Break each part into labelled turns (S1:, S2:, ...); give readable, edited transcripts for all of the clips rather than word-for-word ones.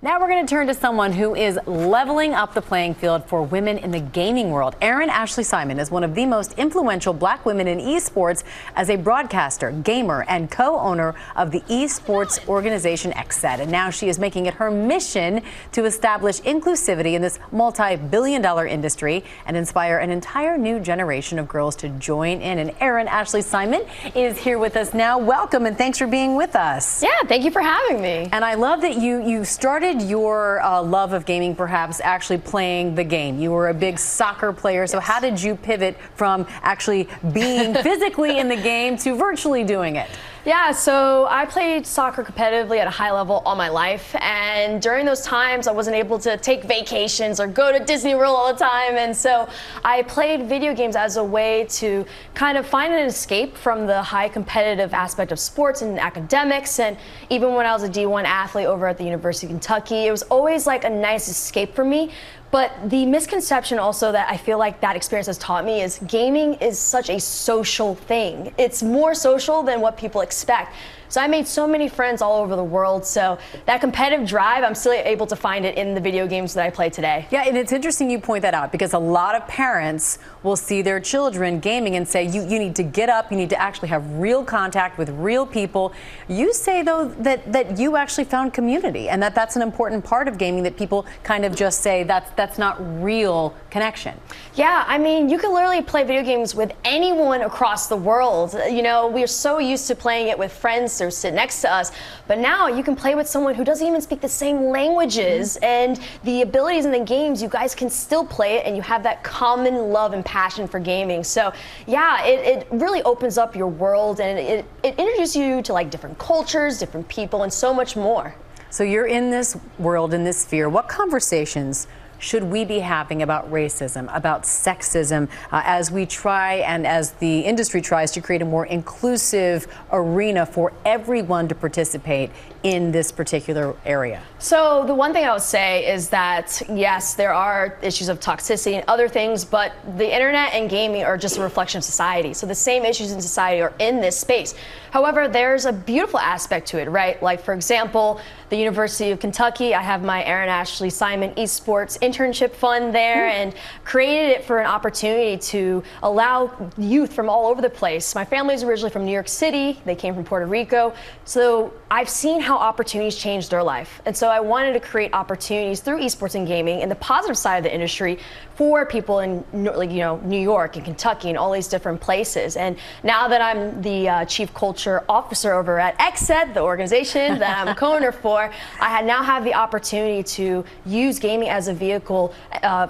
S1: Now we're going to turn to someone who is leveling up the playing field for women in the gaming world. Erin Ashley Simon is one of the most influential black women in esports as a broadcaster, gamer, and co-owner of the esports organization XSET. And now she is making it her mission to establish inclusivity in this multi-billion-dollar industry and inspire an entire new generation of girls to join in. And Erin Ashley Simon is here with us now. Welcome, and thanks for being with us.
S2: Yeah, thank you for having me.
S1: And I love that you started your love of gaming perhaps actually playing the game. You were a big soccer player, so how did you pivot from actually being physically in the game to virtually doing it?
S2: Yeah, so I played soccer competitively at a high level all my life, and during those times I wasn't able to take vacations or go to Disney World all the time, and so I played video games as a way to kind of find an escape from the high competitive aspect of sports and academics. And even when I was a D1 athlete over at the University of Kentucky, it was always like a nice escape for me. But the misconception also that I feel like that experience has taught me is gaming is such a social thing. It's more social than what people expect. So I made so many friends all over the world. So that competitive drive, I'm still able to find it in the video games that I play today.
S1: Yeah, and it's interesting you point that out, because a lot of parents will see their children gaming and say, you need to get up, you need to actually have real contact with real people. You say, though, that you actually found community, and that's an important part of gaming, that people kind of just say that's not real connection.
S2: Yeah, I mean, you can literally play video games with anyone across the world. You know, we're so used to playing it with friends or sit next to us, but now you can play with someone who doesn't even speak the same languages, and the abilities in the games, you guys can still play it, and you have that common love and passion for gaming. So yeah, it really opens up your world, and it introduces you to like different cultures, different people, and so much more.
S1: So you're in this world, in this sphere. What conversations should we be having about racism, about sexism, as we try and as the industry tries to create a more inclusive arena for everyone to participate in this particular area?
S2: So the one thing I would say is that, yes, there are issues of toxicity and other things, but the internet and gaming are just a reflection of society. So the same issues in society are in this space. However, there's a beautiful aspect to it, right? Like, for example, the University of Kentucky, I have my Erin Ashley Simon Esports internship fund there, and created it for an opportunity to allow youth from all over the place. My family is originally from New York City. They came from Puerto Rico. So I've seen how opportunities change their life. And so I wanted to create opportunities through esports and gaming and the positive side of the industry for people in, like, you know, New York and Kentucky and all these different places. And now that I'm the Chief Culture Officer over at XSET, the organization that I'm a co-owner for, I now have the opportunity to use gaming as a vehicle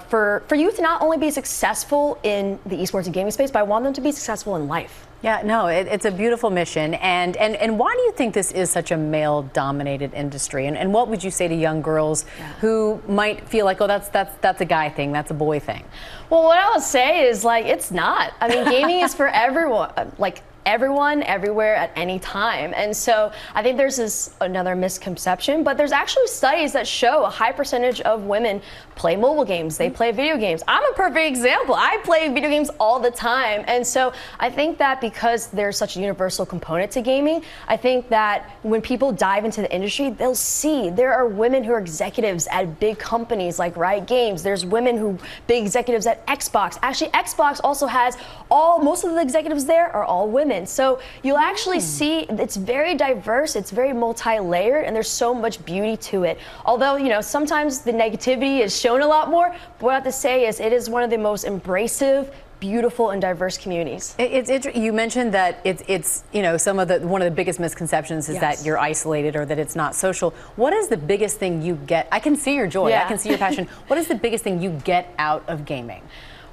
S2: for youth to not only be successful in the esports and gaming space, but I want them to be successful in life.
S1: Yeah, no, it's a beautiful mission. And why do you think this is such a male-dominated industry? And what would you say to young girls who might feel like, oh, that's a guy thing, that's a boy thing?
S2: Well, what I would say is, like, it's not. I mean, gaming is for everyone. Like, everyone, everywhere, at any time. And so I think there's another misconception, but there's actually studies that show a high percentage of women play mobile games, they play video games. I'm a perfect example. I play video games all the time. And so I think that because there's such a universal component to gaming, I think that when people dive into the industry, they'll see there are women who are executives at big companies like Riot Games. There's women who big executives at Xbox. Actually, Xbox also has most of the executives there are all women. So you'll actually see it's very diverse, it's very multi-layered, and there's so much beauty to it. Although, you know, sometimes the negativity is shown a lot more, but what I have to say is it is one of the most embracive, beautiful, and diverse communities.
S1: You mentioned that it's you know, one of the biggest misconceptions is that you're isolated or that it's not social. What is the biggest thing you get? I can see your joy, I can see your passion. What is the biggest thing you get out of gaming?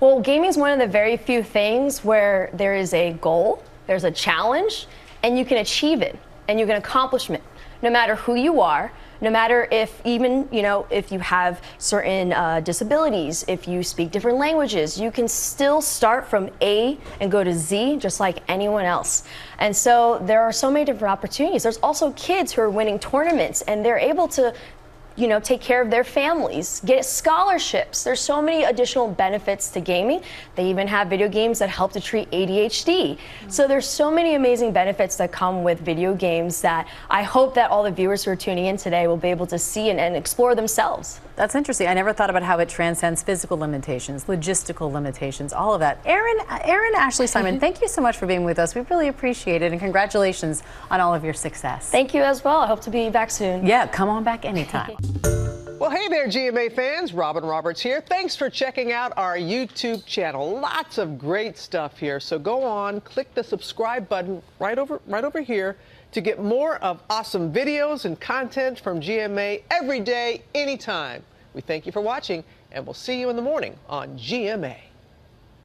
S2: Well, gaming is one of the very few things where there is a goal, there's a challenge, and you can achieve it, and you can accomplish it, no matter who you are, no matter if even, you know, if you have certain disabilities, if you speak different languages, you can still start from A and go to Z just like anyone else. And so there are so many different opportunities. There's also kids who are winning tournaments, and they're able to take care of their families, get scholarships. There's so many additional benefits to gaming. They even have video games that help to treat ADHD. So there's so many amazing benefits that come with video games that I hope that all the viewers who are tuning in today will be able to see and explore themselves.
S1: That's interesting. I never thought about how it transcends physical limitations, logistical limitations, all of that. Erin Ashley Simon, thank you so much for being with us. We really appreciate it, and congratulations on all of your success.
S2: Thank you as well. I hope to be back soon.
S1: Yeah, come on back anytime.
S3: Well, hey there, GMA fans. Robin Roberts here. Thanks for checking out our YouTube channel. Lots of great stuff here. So go on, click the subscribe button right over here to get more of awesome videos and content from GMA every day, anytime. We thank you for watching, and we'll see you in the morning on GMA.